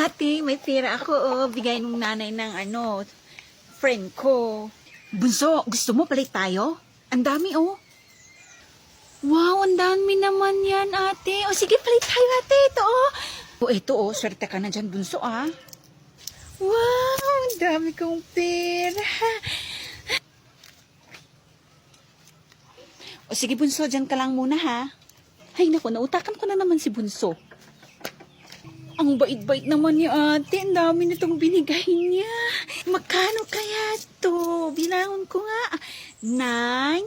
Ate, may pera ako, oh. Bigay nung nanay ng friend ko. Bunso, gusto mo palit tayo? Ang dami, oh. Wow, ang dami naman yan, ate. O, sige, palit tayo, ate. Ito, oh. O, ito, oh. Swerte ka na dyan, bunso, ah. Wow, ang dami kong pera. O, sige, bunso, dyan ka lang muna, ha. Ay, naku, nautakan ko na naman si bunso. Ang bait-bait naman ni ate. Ang dami nitong binigay niya. Magkano kaya to? Bilangon ko nga. 9,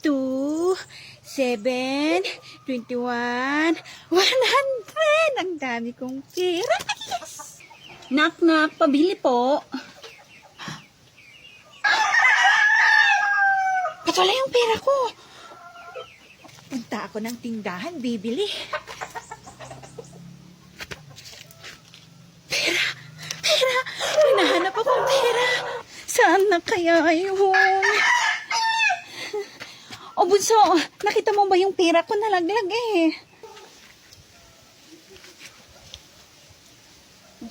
2, 7, 21, 100. Ang dami kong pera. Yes! Knock-knock, pabili po. Ba't wala yung pera ko? Punta ako ng tindahan, bibili. Pera! Hinahanap akong pera. Saan na kaya yun? O bunso, nakita mo ba yung pera ko nalaglag eh?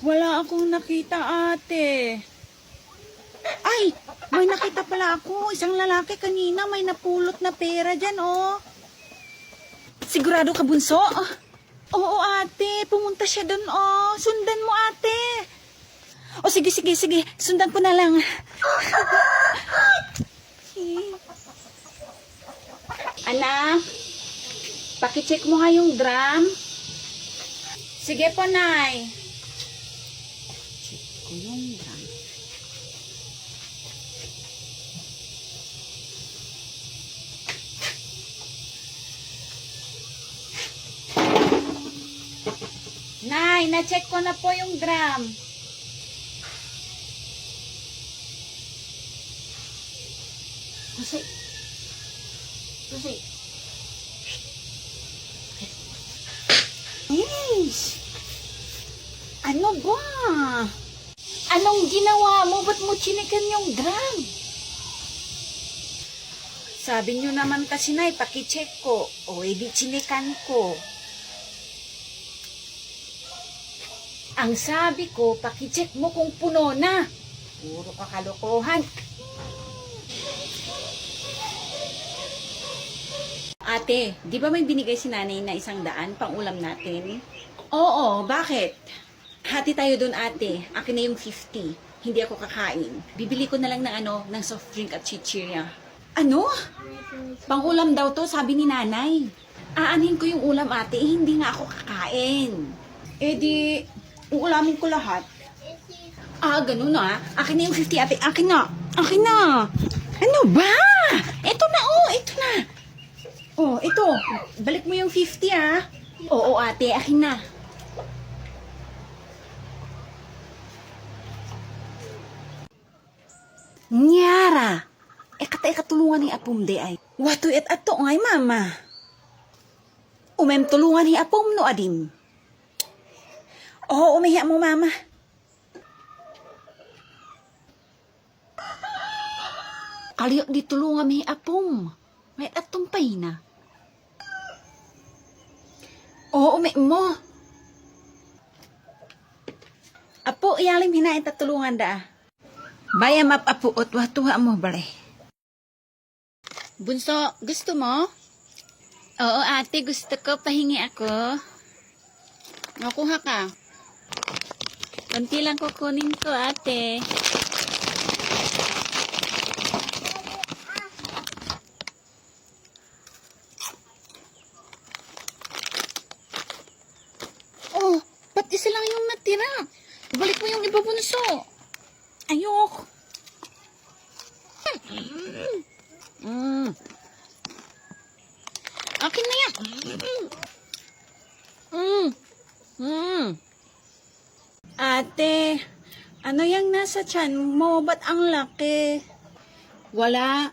Wala akong nakita, ate. Ay, may nakita pala ako. Isang lalaki kanina may napulot na pera dyan, oh. Sigurado ka, bunso? Oo, ate. Pumunta siya dun, oh. Sundan mo, ate. O, sige. Sundan ko na lang. Anak, pakicheck mo nga yung drum. Sige po, Nay. Check ko yung drum. Nay, na-check ko na po yung drum. Kasi. Yes. Ano ba? Anong ginawa mo? Ba't mo chinikan yung drum? Sabi nyo naman kasi, Nay, pakicheck ko. O, edi chinikan ko. Ang sabi ko, pakicheck mo kung puno na. Puro kakalokohan. Ate, di ba may binigay si nanay na 100 pang ulam natin? Oo, bakit? Hati tayo dun, ate. Akin na yung 50. Hindi ako kakain. Bibili ko na lang ng soft drink at chichirya. Ano? Pang ulam daw to, sabi ni nanay. Aanhin ko yung ulam, ate. Hindi nga ako kakain. Eh di, uulamin ko lahat. Ganun na. Akin na yung 50, ate. Akin na. Ano ba? Ito na, ito na. Oh, ito. Balik mo yung 50, ah. Oo, ate. Akin na. Nyara. Katulungan ni apum de ay. Wato et ato ngay, mama. Umem tulungan ni apum no adim. Oo, umiha mo, mama. Kaliyo ditulungan mi apum. May atong pay na. Oo, umi mo. Apo, iyalim hinain tatulungan da. Bayam apo, otwa-tuwa mo bale. Bunso, gusto mo? Oo, ate, gusto ko. Pahingi ako. Makuha ka. Kunti lang kukunin ko, ate. Oh, ba't isa lang yung natira? Balik mo yung iba, bunso. Ayok. Akin na yan. Ate, ano yung nasa tiyan mo? Ba't ang laki? Wala.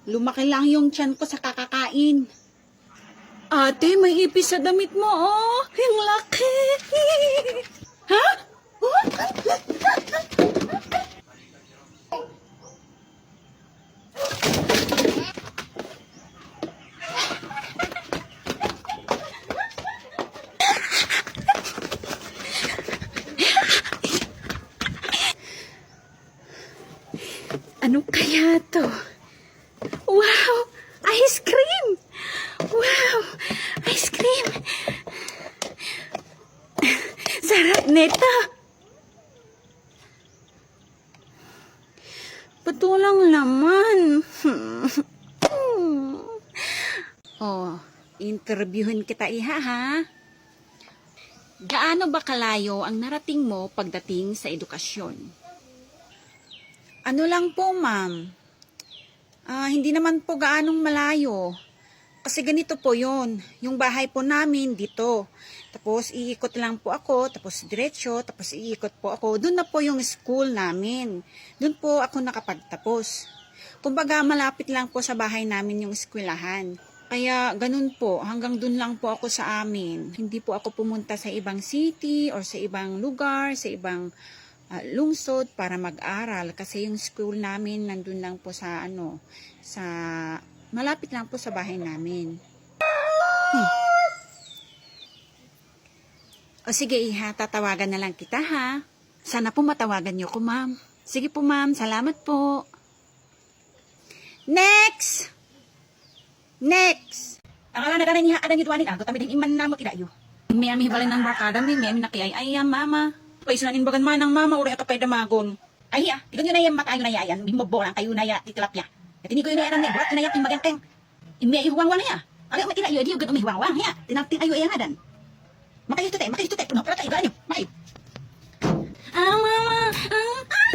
Lumaki lang yung tiyan ko sa kakakain. Ate, may ipis sa damit mo, oh. Yung laki. Ha? Ano kaya to? Wow! Ice cream! Wow! Ice cream! Sarap neta! Patulang laman. Oh, interviewin kita iha ha. Gaano ba kalayo ang narating mo pagdating sa edukasyon? Ano lang po, ma'am. Hindi naman po gaanong malayo. Kasi ganito po yon. Yung bahay po namin dito. Tapos iikot lang po ako, tapos diretso, tapos iikot po ako. Doon na po yung school namin. Doon po ako nakapagtapos. Kumbaga malapit lang po sa bahay namin yung eskwelahan. Kaya ganun po, hanggang doon lang po ako sa amin. Hindi po ako pumunta sa ibang city or sa ibang lugar, sa ibang lungsod para mag-aral kasi yung school namin nandun lang po sa malapit lang po sa bahay namin. O sige iha, tatawagan na lang kita ha. Sana po matawagan niyo ko, ma'am. Sige po, ma'am. Salamat po. Next! Akala na ganun niya adang ituanin ako, tabi din iman na mo kidayo. May hibalin ng barkada, may nakiyay. Ay, mama. Paisunanin bagan man ng mama, uri atapay damagon. Ay, tigan nyo na yung matayo na yayan, bimbobolang kayo na ya, titilapya. At hindi ko yun na yan, burat na yakin maganteng. Imi ihuwang wala ya. Agak matila iyo, di yung ganun ihuwang ya. Tinagting ayo yan adan. Makayos tute, puno pala tayo ganyo, makay. Mama,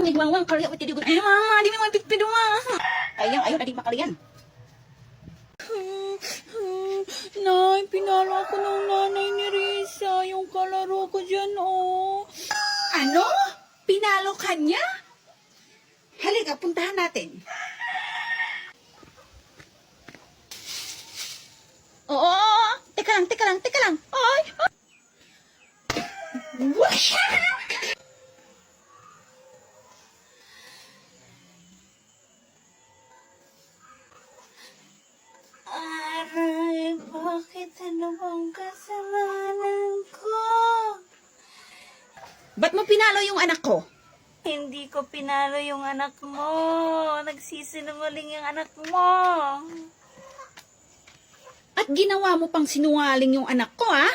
ihuwang karya, wati di ko. Ay, mama, di mo pigpido ma. Ayaw, adik makalian. Nay, pinalo ako ng nanay ni Risa, yung kalaro ko dyan, oh. Ano? Pinalo ka niya? Halika, puntahan natin. Oo, teka lang. Ay! Wash! Aray, bakit ano bang kasalanan ko? Ba't mo pinalo yung anak ko? Hindi ko pinalo yung anak mo. Nagsisinungaling yung anak mo. At ginawa mo pang sinungaling yung anak ko, ha?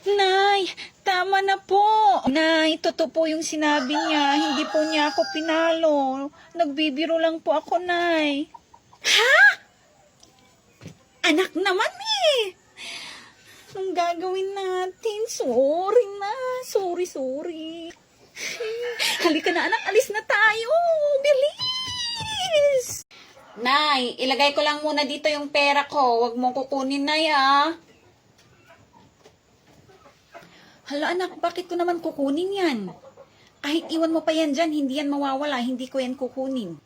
Nay, tama na po. Nay, totoo po yung sinabi niya. Hindi po niya ako pinalo. Nagbibiro lang po ako, Nay. Ha? Anak naman eh. Anong gagawin natin? Sorry na. Sorry. Halika na anak, alis na tayo. Bilis! Nay, ilagay ko lang muna dito yung pera ko. Huwag mong kukunin, Nay, ah. Hala anak, bakit ko naman kukunin yan? Kahit iwan mo pa yan dyan, hindi yan mawawala, hindi ko yan kukunin.